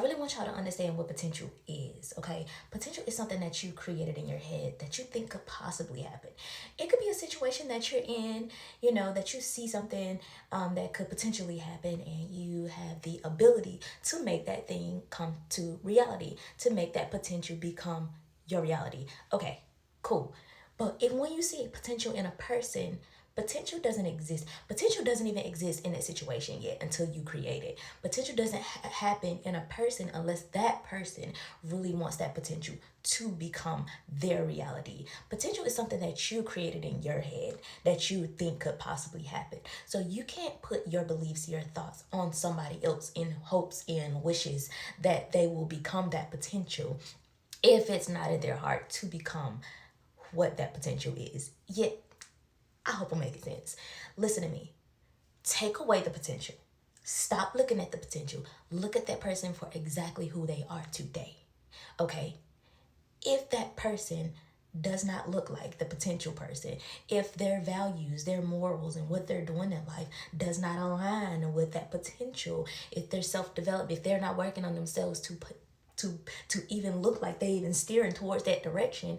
I really want y'all to understand what potential is, okay? Potential is something that you created in your head that you think could possibly happen. It could be a situation that you're in, you know, that you see something that could potentially happen, and you have the ability to make that thing come to reality, to make that potential become your reality. Okay, cool. But if when you see potential in a person, potential doesn't exist. Potential doesn't even exist in that situation yet until you create it. Potential doesn't happen in a person unless that person really wants that potential to become their reality. Potential is something that you created in your head that you think could possibly happen. So you can't put your beliefs, your thoughts on somebody else in hopes and wishes that they will become that potential if it's not in their heart to become what that potential is. Yet, I hope I'm making sense. Listen to me. Take away the potential. Stop looking at the potential. Look at that person for exactly who they are today. Okay? If that person does not look like the potential person, if their values, their morals, and what they're doing in life does not align with that potential, if they're self-developed, if they're not working on themselves to even look like they even steering towards that direction,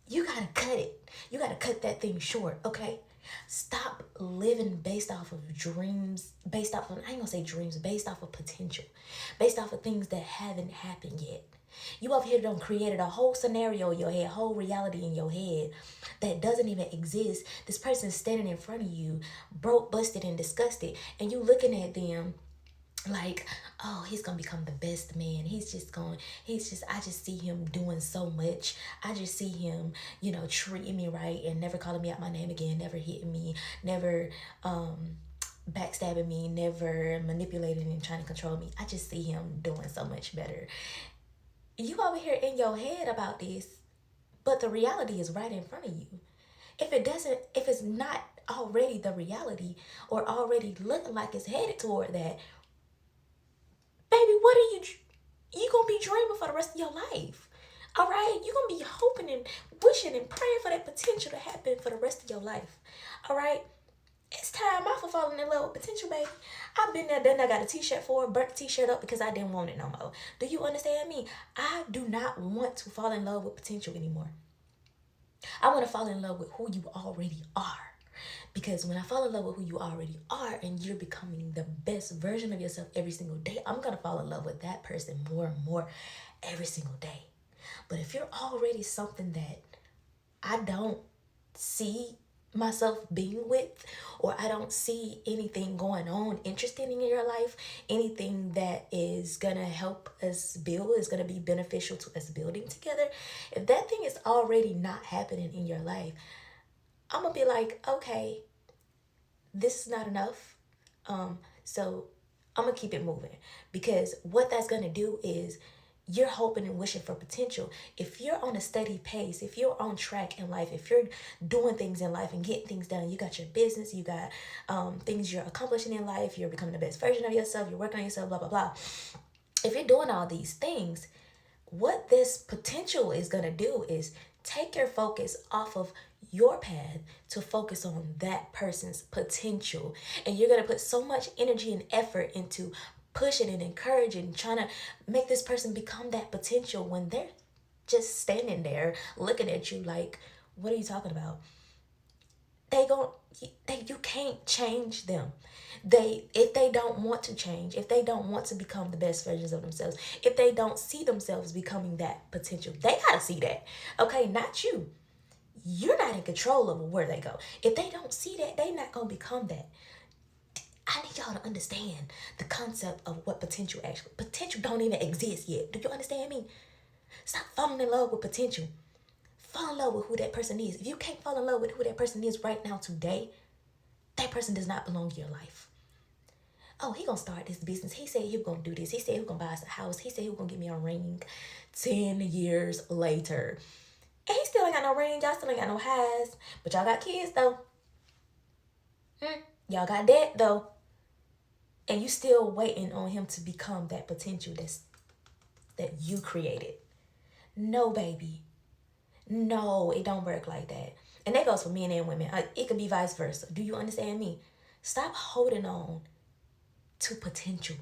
you gotta cut it. You gotta cut that thing short, okay? Stop living based off of dreams, based off of, I ain't gonna say dreams, based off of potential, based off of things that haven't happened yet. You over here done created a whole scenario in your head, whole reality in your head that doesn't even exist. This person's standing in front of you, broke, busted, and disgusted, and you looking at them like, oh, he's gonna become the best man. I just see him doing so much. I just see him, you know, treating me right and never calling me out my name again, never hitting me, never backstabbing me, never manipulating and trying to control me. I just see him doing so much better. You over here in your head about this, but the reality is right in front of you. If it's not already the reality or already looking like it's headed toward that, baby, what are you gonna be dreaming for the rest of your life? All right, you're gonna be hoping and wishing and praying for that potential to happen for the rest of your life. All right, it's time out for falling in love with potential, baby. I've been there, done that, got a t-shirt for it, burnt the t-shirt up because I didn't want it no more. Do you understand me? I do not want to fall in love with potential anymore. I want to fall in love with who you already are. Because when I fall in love with who you already are and you're becoming the best version of yourself every single day, I'm going to fall in love with that person more and more every single day. But if you're already something that I don't see myself being with, or I don't see anything going on interesting in your life, anything that is going to help us build, is going to be beneficial to us building together, if that thing is already not happening in your life, I'm gonna be like, okay, this is not enough. So I'm gonna keep it moving, because what that's gonna do is you're hoping and wishing for potential. If you're on a steady pace, if you're on track in life, if you're doing things in life and getting things done, you got your business, you got things you're accomplishing in life, you're becoming the best version of yourself, you're working on yourself, blah, blah, blah. If you're doing all these things, what this potential is gonna do is take your focus off of your path to focus on that person's potential. And you're going to put so much energy and effort into pushing and encouraging, trying to make this person become that potential when they're just standing there looking at you like, what are you talking about? You can't change them. If they don't want to change, if they don't want to become the best versions of themselves, if they don't see themselves becoming that potential, they gotta see that. Okay, not you. You're not in control of where they go. If they don't see that, they're not gonna become that. I need y'all to understand the concept of what potential don't even exist yet. Do you understand me? Stop falling in love with potential. Fall in love with who that person is. If you can't fall in love with who that person is right now today, that person does not belong in your life. Oh, he gonna start this business. He said he was gonna do this. He said he was gonna buy us a house. He said he was gonna get me a ring 10 years later. And he still ain't got no ring. Y'all still ain't got no highs. But y'all got kids, though. Y'all got debt, though. And you still waiting on him to become that potential that you created. No, baby. No, it don't work like that. And that goes for men and women. It could be vice versa. Do you understand me? Stop holding on to potential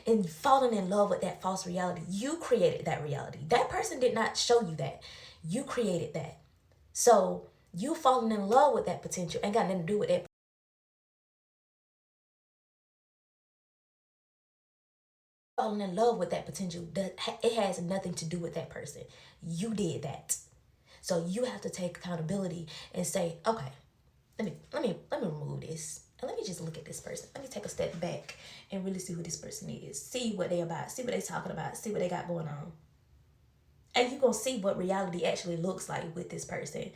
and falling in love with that false reality. You created that reality. That person did not show you that. You created that. So you falling in love with that potential ain't got nothing to do with that. Falling in love with that potential, it has nothing to do with that person. You did that. So you have to take accountability and say, okay, let me remove this. And let me just look at this person. Let me take a step back and really see who this person is. See what they about. See what they talking about. See what they got going on. And you're going to see what reality actually looks like with this person.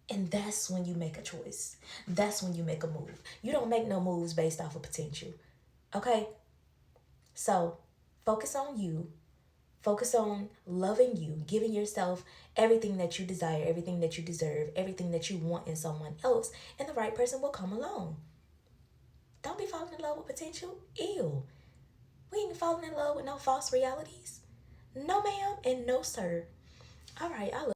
And that's when you make a choice. That's when you make a move. You don't make no moves based off of potential. Okay? So focus on you. Focus on loving you, giving yourself everything that you desire, everything that you deserve, everything that you want in someone else, and the right person will come along. Don't be falling in love with potential. Ew. We ain't falling in love with no false realities. No, ma'am, and no, sir. All right, I love